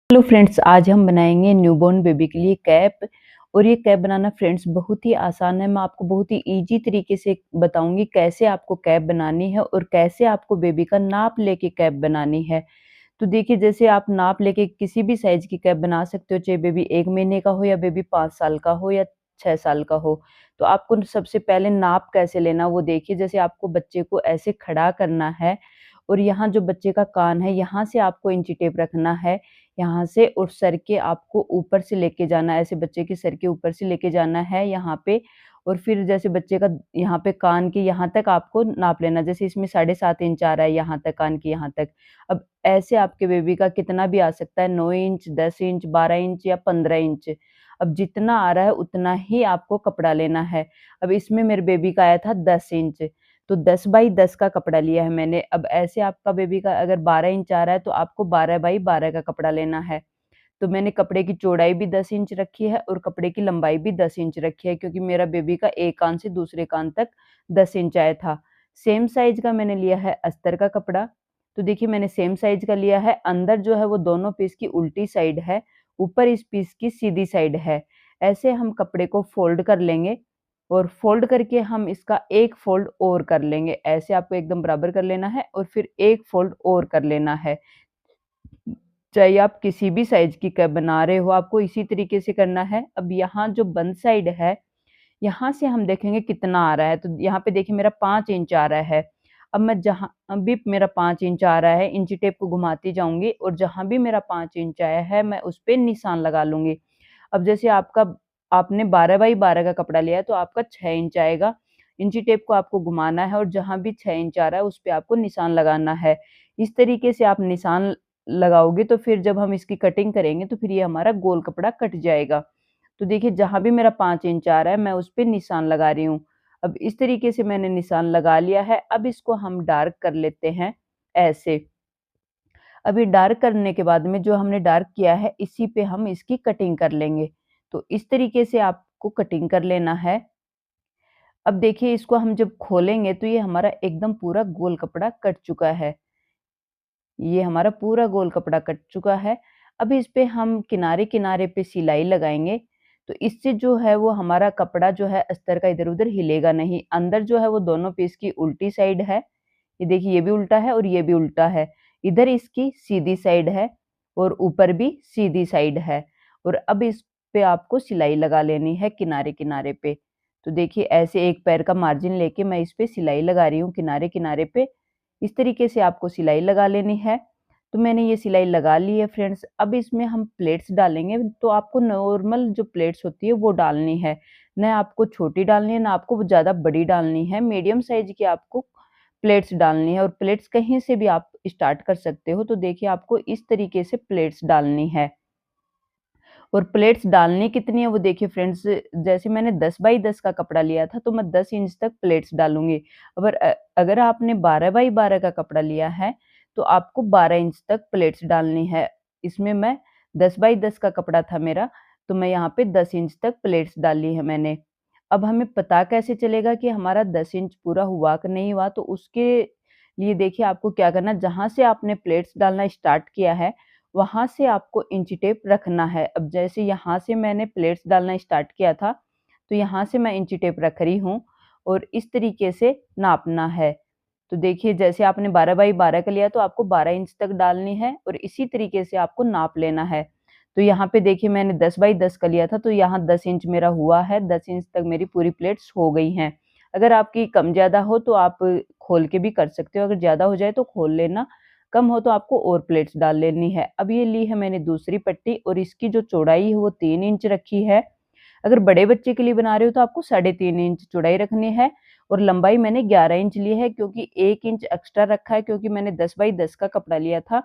Hello friends, आज हम बनाएंगे न्यूबॉर्न बेबी के लिए कैप। और ये कैप बनाना फ्रेंड्स बहुत ही आसान है। मैं आपको बहुत ही इजी तरीके से बताऊंगी कैसे आपको कैप बनानी है और कैसे आपको बेबी का नाप लेके कैप बनानी है। तो देखिए, जैसे आप नाप लेके किसी भी साइज की कैप बना सकते हो, चाहे बेबी 1 महीने का हो या बेबी 5 साल का हो या 6 साल का हो। तो आपको सबसे पहले नाप कैसे लेना वो देखिए। जैसे आपको बच्चे को ऐसे खड़ा करना है और यहाँ जो बच्चे का कान है यहाँ से आपको इंची टेप रखना है, यहाँ से, और सर के आपको ऊपर से लेके जाना है, ऐसे बच्चे के सर के ऊपर से लेके जाना है यहाँ पे। और फिर जैसे बच्चे का यहाँ पे कान के यहाँ तक आपको नाप लेना। जैसे इसमें 7.5 इंच आ रहा है यहाँ तक, कान के यहाँ तक। अब ऐसे आपके बेबी का कितना भी आ सकता है, 9 इंच, 10 इंच, 12 इंच या 15 इंच। अब जितना आ रहा है उतना ही आपको कपड़ा लेना है। अब इसमें मेरे बेबी का आया था 10 इंच, तो 10 बाई 10 का कपड़ा लिया है मैंने। अब ऐसे आपका बेबी का अगर 12 इंच आ रहा है तो आपको 12 बाई 12 का कपड़ा लेना है। तो मैंने कपड़े की चौड़ाई भी 10 इंच रखी है और कपड़े की लंबाई भी 10 इंच रखी है, क्योंकि मेरा बेबी का एक कान से दूसरे कान तक 10 इंच आया था। सेम साइज का मैंने लिया है अस्तर का कपड़ा। तो देखिए, मैंने सेम साइज का लिया है। अंदर जो है वो दोनों पीस की उल्टी साइड है, ऊपर इस पीस की सीधी साइड है। ऐसे हम कपड़े को फोल्ड कर लेंगे और फोल्ड करके हम इसका एक फोल्ड और कर लेंगे। ऐसे आपको एकदम बराबर कर लेना है और फिर एक फोल्ड और कर लेना है। चाहे आप किसी भी साइज की कैप बना रहे हो, आपको इसी तरीके से करना है। अब यहाँ जो बंद साइड है, यहाँ से हम देखेंगे कितना आ रहा है। तो यहाँ पे देखिए मेरा 5 इंच आ रहा है। अब मैं जहाँ भी मेरा 5 इंच आ रहा है, इंची टेप को घुमाती जाऊंगी और जहां भी मेरा 5 इंच आया है मैं उस पे निशान लगा लूंगी। अब जैसे आपने 12 बाई 12 का कपड़ा लिया है तो आपका 6 इंच आएगा। इंची टेप को आपको घुमाना है और जहां भी 6 इंच आ रहा है उस पे आपको निशान लगाना है। इस तरीके से आप निशान लगाओगे तो फिर जब हम इसकी कटिंग करेंगे तो फिर ये हमारा गोल कपड़ा कट जाएगा। तो देखिए, जहां भी मेरा 5 इंच आ रहा है मैं उस पे निशान लगा रही हूँ। अब इस तरीके से मैंने निशान लगा लिया है। अब इसको हम डार्क कर लेते हैं ऐसे। अब ये डार्क करने के बाद में जो हमने डार्क किया है इसी पे हम इसकी कटिंग कर लेंगे। तो इस तरीके से आपको कटिंग कर लेना है। अब देखिए, इसको हम जब खोलेंगे तो ये हमारा एकदम पूरा गोल कपड़ा कट चुका है। ये हमारा पूरा गोल कपड़ा कट चुका है। अब इस पे हम किनारे-किनारे पे सिलाई लगाएँगे, तो इससे जो है वो हमारा कपड़ा जो है अस्तर का इधर-उधर हिलेगा नहीं। अंदर जो है वो दोनों पीस की उल्टी साइड है। ये देखिए, ये भी उल्टा है और ये भी उल्टा है। इधर इसकी सीधी साइड है और ऊपर भी सीधी साइड है। और अब इस पे आपको सिलाई लगा लेनी है किनारे-किनारे पे। तो देखिए, ऐसे एक पैर का मार्जिन लेके मैं इस पे सिलाई लगा रही हूँ किनारे-किनारे पे। इस तरीके से आपको सिलाई लगा लेनी है। तो मैंने ये सिलाई लगा ली है फ्रेंड्स। अब इसमें हम प्लेट्स डालेंगे, तो आपको नॉर्मल जो प्लेट्स होती है वो डालनी है। ना आपको छोटी डालनी है, ना आपको ज़्यादा बड़ी डालनी है। मीडियम साइज़ की आपको प्लेट्स डालनी है और प्लेट्स कहीं से भी आप स्टार्ट कर सकते हो। तो देखिए, आपको इस तरीके से प्लेट्स डालनी है। और प्लेट्स डालनी कितनी है वो देखिए फ्रेंड्स। जैसे मैंने 10 बाई 10 का कपड़ा लिया था तो मैं 10 इंच तक प्लेट्स डालूँगी। अगर आपने 12 बाई 12 का कपड़ा लिया है तो आपको 12 इंच तक प्लेट्स डालनी है। इसमें मैं 10 बाई 10 का कपड़ा था मेरा, तो मैं यहाँ पे 10 इंच तक प्लेट्स डाली है मैंने। अब हमें पता कैसे चलेगा कि हमारा 10 इंच पूरा हुआ कि नहीं हुआ? तो उसके लिए देखिए, आपको क्या करना है, जहाँ से आपने प्लेट्स डालना स्टार्ट किया है वहाँ से आपको इंची टेप रखना है। अब जैसे यहाँ से मैंने प्लेट्स डालना स्टार्ट किया था, तो यहाँ से मैं इंची टेप रख रही हूँ और इस तरीके से नापना है। तो देखिए, जैसे आपने 12 बाई 12 का लिया तो आपको 12 इंच तक डालनी है और इसी तरीके से आपको नाप लेना है। तो यहाँ पे देखिए, मैंने 10 बाई 10 का लिया था तो यहाँ 10 इंच मेरा हुआ है, 10 इंच तक मेरी पूरी प्लेट्स हो गई हैं। अगर आपकी कम ज़्यादा हो तो आप खोल के भी कर सकते हो, अगर ज़्यादा हो जाए तो खोल लेना, कम हो तो आपको और प्लेट्स डाल लेनी है। अब ये ली है मैंने दूसरी पट्टी और इसकी जो चौड़ाई है वो 3 इंच रखी है। अगर बड़े बच्चे के लिए बना रहे हो तो आपको 3.5 इंच चौड़ाई रखनी है और लंबाई मैंने 11 इंच ली है, क्योंकि 1 इंच एक्स्ट्रा रखा है, क्योंकि मैंने 10 बाई 10 का कपड़ा लिया था।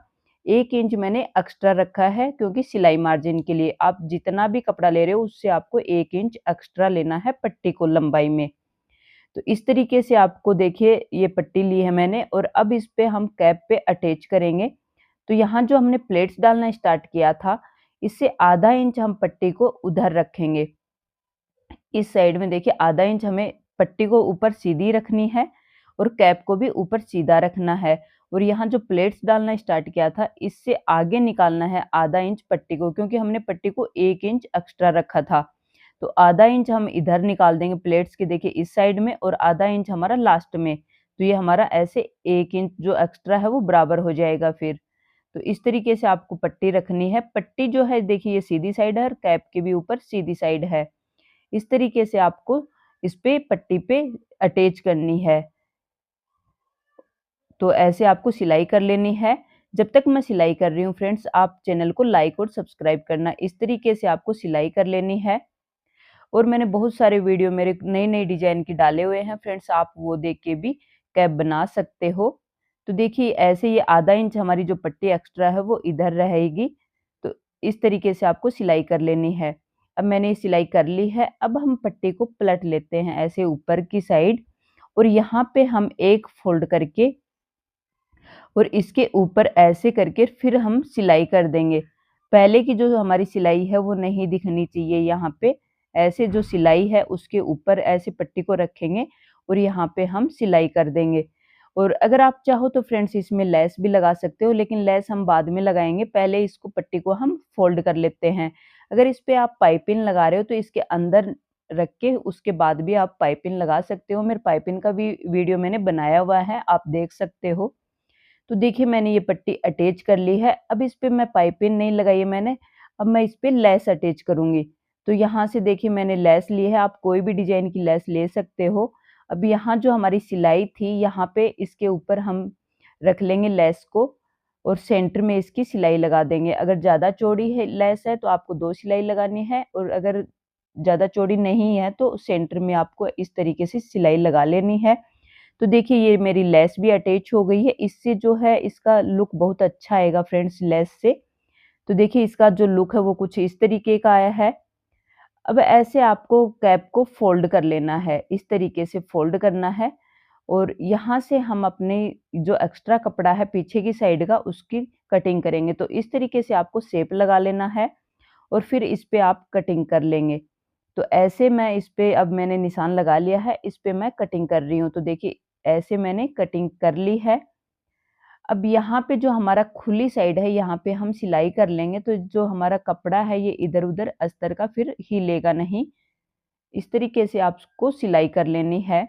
1 इंच मैंने एक्स्ट्रा रखा है क्योंकि सिलाई मार्जिन के लिए। आप जितना भी कपड़ा ले रहे हो उससे आपको 1 इंच एक्स्ट्रा लेना है पट्टी को लंबाई में। तो इस तरीके से आपको देखिए, ये पट्टी ली है मैंने और अब इस पे हम कैप पे अटैच करेंगे। तो यहाँ जो हमने प्लेट्स डालना स्टार्ट किया था, इससे आधा इंच हम पट्टी को उधर रखेंगे। इस साइड में देखिए, आधा इंच हमें पट्टी को ऊपर सीधी रखनी है और कैप को भी ऊपर सीधा रखना है। और यहाँ जो प्लेट्स डालना स्टार्ट किया था, इससे आगे निकालना है आधा इंच पट्टी को, क्योंकि हमने पट्टी को 1 इंच एक्स्ट्रा रखा था। तो आधा इंच हम इधर निकाल देंगे प्लेट्स के, देखिए इस साइड में, और आधा इंच हमारा लास्ट में। तो ये हमारा ऐसे 1 इंच जो एक्स्ट्रा है वो बराबर हो जाएगा फिर। तो इस तरीके से आपको पट्टी रखनी है। पट्टी जो है देखिए ये सीधी साइड है और कैप के भी ऊपर सीधी साइड है। इस तरीके से आपको इस पे पट्टी पे अटैच करनी है। तो ऐसे आपको सिलाई कर लेनी है। जब तक मैं सिलाई कर रही हूँ फ्रेंड्स, आप चैनल को लाइक और सब्सक्राइब करना। इस तरीके से आपको सिलाई कर लेनी है। और मैंने बहुत सारे वीडियो मेरे नई-नई डिज़ाइन की डाले हुए हैं फ्रेंड्स, आप वो देख के भी कैप बना सकते हो। तो देखिए ऐसे ये आधा इंच हमारी जो पट्टी एक्स्ट्रा है वो इधर रहेगी। तो इस तरीके से आपको सिलाई कर लेनी है। अब मैंने ये सिलाई कर ली है। अब हम पट्टी को पलट लेते हैं ऐसे ऊपर की साइड, और यहाँ पे हम एक फ़ोल्ड करके और इसके ऊपर ऐसे करके फिर हम सिलाई कर देंगे। पहले की जो हमारी सिलाई है वो नहीं दिखनी चाहिए यहाँ पे। ऐसे जो सिलाई है उसके ऊपर ऐसे पट्टी को रखेंगे और यहाँ पे हम सिलाई कर देंगे। और अगर आप चाहो तो फ्रेंड्स इसमें लेस भी लगा सकते हो, लेकिन लेस हम बाद में लगाएँगे, पहले इसको पट्टी को हम फ़ोल्ड कर लेते हैं। अगर इस पे आप पाइपिंग लगा रहे हो तो इसके अंदर रख के उसके बाद भी आप पाइपिंग लगा सकते हो। मेरे पाइपिंग का भी वीडियो मैंने बनाया हुआ है, आप देख सकते हो। तो देखिए मैंने ये पट्टी अटैच कर ली है। अब इस पे मैं पाइपिंग नहीं लगाई है मैंने, अब मैं इस पे लेस अटैच करूँगी। तो यहाँ से देखिए मैंने लेस ली है, आप कोई भी डिज़ाइन की लेस ले सकते हो। अब यहाँ जो हमारी सिलाई थी, यहाँ पे इसके ऊपर हम रख लेंगे लेस को और सेंटर में इसकी सिलाई लगा देंगे। अगर ज़्यादा चौड़ी है लेस है तो आपको 2 सिलाई लगानी है, और अगर ज़्यादा चौड़ी नहीं है तो सेंटर में आपको इस तरीके से सिलाई लगा लेनी है। तो देखिए ये मेरी लेस भी अटैच हो गई है। इससे जो है इसका लुक बहुत अच्छा आएगा फ्रेंड्स लेस से। तो देखिए इसका जो लुक है वो कुछ इस तरीके का आया है। अब ऐसे आपको कैप को फ़ोल्ड कर लेना है, इस तरीके से फ़ोल्ड करना है, और यहाँ से हम अपने जो एक्स्ट्रा कपड़ा है पीछे की साइड का उसकी कटिंग करेंगे। तो इस तरीके से आपको शेप लगा लेना है और फिर इस पे आप कटिंग कर लेंगे। तो ऐसे मैं इस पे अब मैंने निशान लगा लिया है, इस पे मैं कटिंग कर रही हूँ। तो देखिए ऐसे मैंने कटिंग कर ली है। अब यहाँ पे जो हमारा खुली साइड है, यहाँ पे हम सिलाई कर लेंगे, तो जो हमारा कपड़ा है ये इधर-उधर अस्तर का फिर हिलेगा नहीं। इस तरीके से आपको सिलाई कर लेनी है।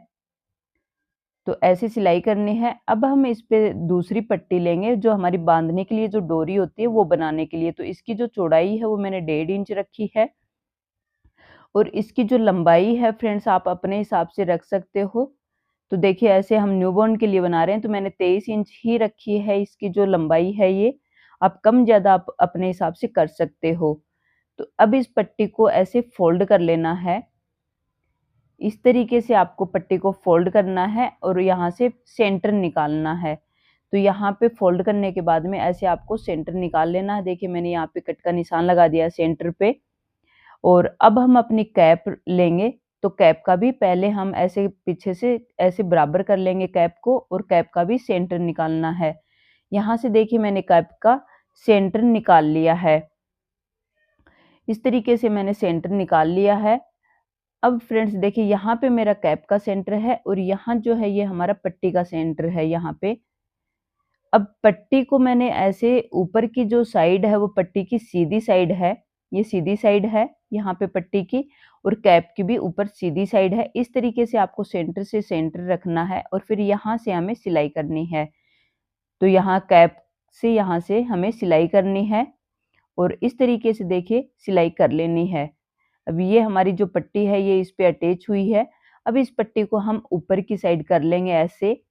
तो ऐसे सिलाई करनी है। अब हम इस पे दूसरी पट्टी लेंगे, जो हमारी बाँधने के लिए जो डोरी होती है वो बनाने के लिए। तो इसकी जो चौड़ाई है वो मैंने 1.5 इंच रखी है, और इसकी जो लंबाई है फ्रेंड्स आप अपने हिसाब से रख सकते हो। तो देखिए ऐसे हम न्यूबॉर्न के लिए बना रहे हैं तो मैंने 23 इंच ही रखी है, इसकी जो लंबाई है ये। आप कम ज़्यादा आप अपने हिसाब से कर सकते हो। तो अब इस पट्टी को ऐसे फ़ोल्ड कर लेना है। इस तरीके से आपको पट्टी को फ़ोल्ड करना है और यहाँ से सेंटर निकालना है। तो यहाँ पे फ़ोल्ड करने के बाद में ऐसे आपको सेंटर निकाल लेना है। देखिए मैंने यहाँ पे कट का निशान लगा दिया है सेंटर पे। और अब हम अपनी कैप लेंगे, तो कैप का भी पहले हम ऐसे पीछे से ऐसे बराबर कर लेंगे कैप को, और कैप का भी सेंटर निकालना है। यहाँ से देखिए मैंने कैप का सेंटर निकाल लिया है। इस तरीके से मैंने सेंटर निकाल लिया है। अब फ्रेंड्स देखिए यहाँ पे मेरा कैप का सेंटर है और यहाँ जो है ये हमारा पट्टी का सेंटर है यहाँ पे। अब पट्टी को मैंने ऐसे ऊपर की जो साइड है वो पट्टी की सीधी साइड है, ये सीधी साइड है यहाँ पे पट्टी की, और कैप की भी ऊपर सीधी साइड है। इस तरीके से आपको सेंटर से सेंटर रखना है और फिर यहाँ से हमें सिलाई करनी है। तो यहाँ कैप से यहाँ से हमें सिलाई करनी है और इस तरीके से देखिए सिलाई कर लेनी है। अब ये हमारी जो पट्टी है ये इस पे अटैच हुई है। अब इस पट्टी को हम ऊपर की साइड कर लेंगे ऐसे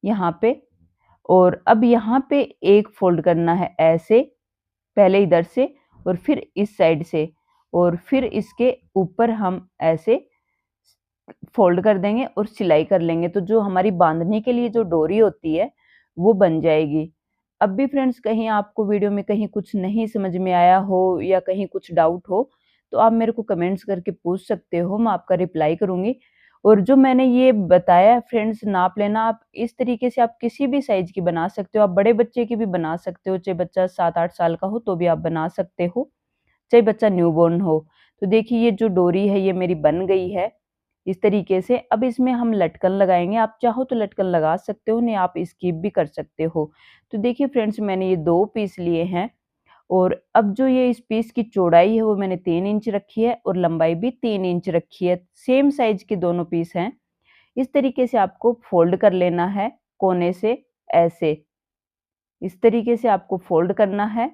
यहाँ पे, और अब यहाँ पे एक फ़ोल्ड करना है ऐसे, पहले इधर से और फिर इस साइड से, और फिर इसके ऊपर हम ऐसे फ़ोल्ड कर देंगे और सिलाई कर लेंगे। तो जो हमारी बाँधने के लिए जो डोरी होती है, वो बन जाएगी। अब भी फ्रेंड्स कहीं आपको वीडियो में कहीं कुछ नहीं समझ में आया हो या कहीं कुछ डाउट हो, तो आप मेरे को कमेंट्स करके पूछ सकते हो, मैं आपका रिप्लाई करूँगी। और जो मैंने ये बताया फ्रेंड्स नाप लेना, आप इस तरीके से आप किसी भी साइज़ की बना सकते हो। आप बड़े बच्चे की भी बना सकते हो, चाहे बच्चा 7-8 साल का हो तो भी आप बना सकते हो, चाहे बच्चा न्यूबॉर्न हो। तो देखिए ये जो डोरी है ये मेरी बन गई है। इस तरीके से। अब इसमें हम लटकन लगाएँगे, आप चाहो तो लटकन लगा सकते हो, नहीं आप स्किप भी कर सकते हो। तो देखिए फ्रेंड्स मैंने ये 2 पीस लिए हैं और अब जो ये इस पीस की चौड़ाई है वो मैंने 3 इंच रखी है और लंबाई भी 3 इंच रखी है। सेम साइज़ के दोनों पीस हैं। इस तरीके से आपको फ़ोल्ड कर लेना है कोने से ऐसे। इस तरीके से आपको फ़ोल्ड करना है।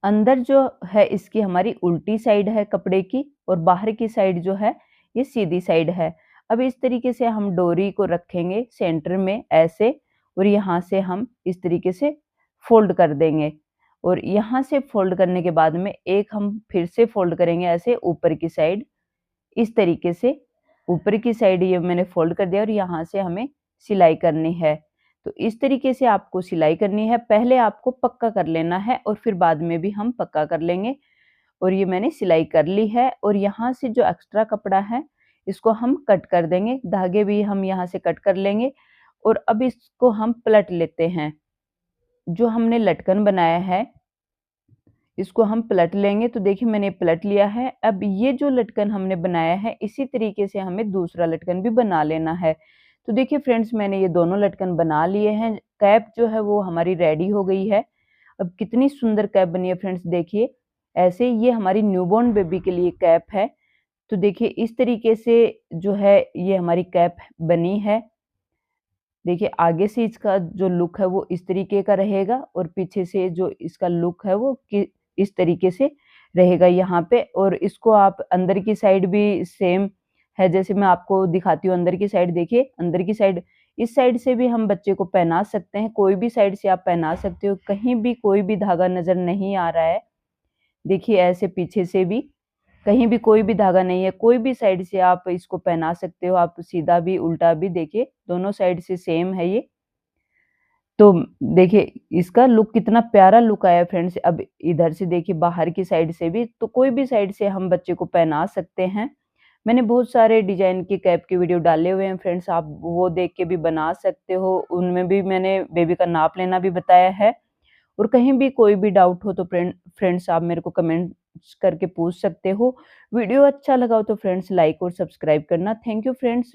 अंदर जो है इसकी हमारी उल्टी साइड है कपड़े की और बाहर की साइड जो है ये सीधी साइड है। अब इस तरीके से हम डोरी को रखेंगे सेंटर में ऐसे और यहाँ से हम इस तरीके से फ़ोल्ड कर देंगे और यहाँ से फ़ोल्ड करने के बाद में एक हम फिर से फ़ोल्ड करेंगे ऐसे ऊपर की साइड। इस तरीके से ऊपर की साइड ये मैंने फ़ोल्ड कर दिया और यहाँ से हमें सिलाई करनी है। तो इस तरीके से आपको सिलाई करनी है। पहले आपको पक्का कर लेना है और फिर बाद में भी हम पक्का कर लेंगे और ये मैंने सिलाई कर ली है और यहाँ से जो एक्स्ट्रा कपड़ा है इसको हम कट कर देंगे। धागे भी हम यहाँ से कट कर लेंगे और अब इसको हम पलट लेते हैं। जो हमने लटकन बनाया है इसको हम पलट लेंगे। तो देखिए मैंने पलट लिया है। अब ये जो लटकन हमने बनाया है इसी तरीके से हमें दूसरा लटकन भी बना लेना है। तो देखिए फ्रेंड्स मैंने ये दोनों लटकन बना लिए हैं। कैप जो है वो हमारी रेडी हो गई है। अब कितनी सुंदर कैप बनी है फ्रेंड्स देखिए। ऐसे ये हमारी न्यूबॉर्न बेबी के लिए कैप है। तो देखिए इस तरीके से जो है ये हमारी कैप बनी है। देखिए आगे से इसका जो लुक है वो इस तरीके का रहेगा और पीछे से जो इसका लुक है वो इस तरीके से रहेगा यहाँ पे और इसको आप अंदर की साइड भी सेम है जैसे मैं आपको दिखाती हूँ। अंदर की साइड देखिए, अंदर की साइड इस साइड से भी हम बच्चे को पहना सकते हैं, कोई भी साइड से आप पहना सकते हो, कहीं भी कोई भी धागा नज़र नहीं आ रहा है। देखिए ऐसे पीछे से भी कहीं भी कोई भी धागा नहीं है, कोई भी साइड से आप इसको पहना सकते हो, आप सीधा भी उल्टा भी देखिए दोनों साइड से सेम है ये। तो देखिए इसका लुक कितना प्यारा लुक आया फ्रेंड्स। अब इधर से देखिए बाहर की साइड से भी तो कोई भी साइड से हम बच्चे को पहना सकते हैं। मैंने बहुत सारे डिज़ाइन के कैप के वीडियो डाले हुए हैं फ्रेंड्स, आप वो देख के भी बना सकते हो। उनमें भी मैंने बेबी का नाप लेना भी बताया है और कहीं भी कोई भी डाउट हो तो फ्रेंड्स आप मेरे को कमेंट्स करके पूछ सकते हो। वीडियो अच्छा लगा हो तो फ्रेंड्स लाइक और सब्सक्राइब करना। Thank you friends.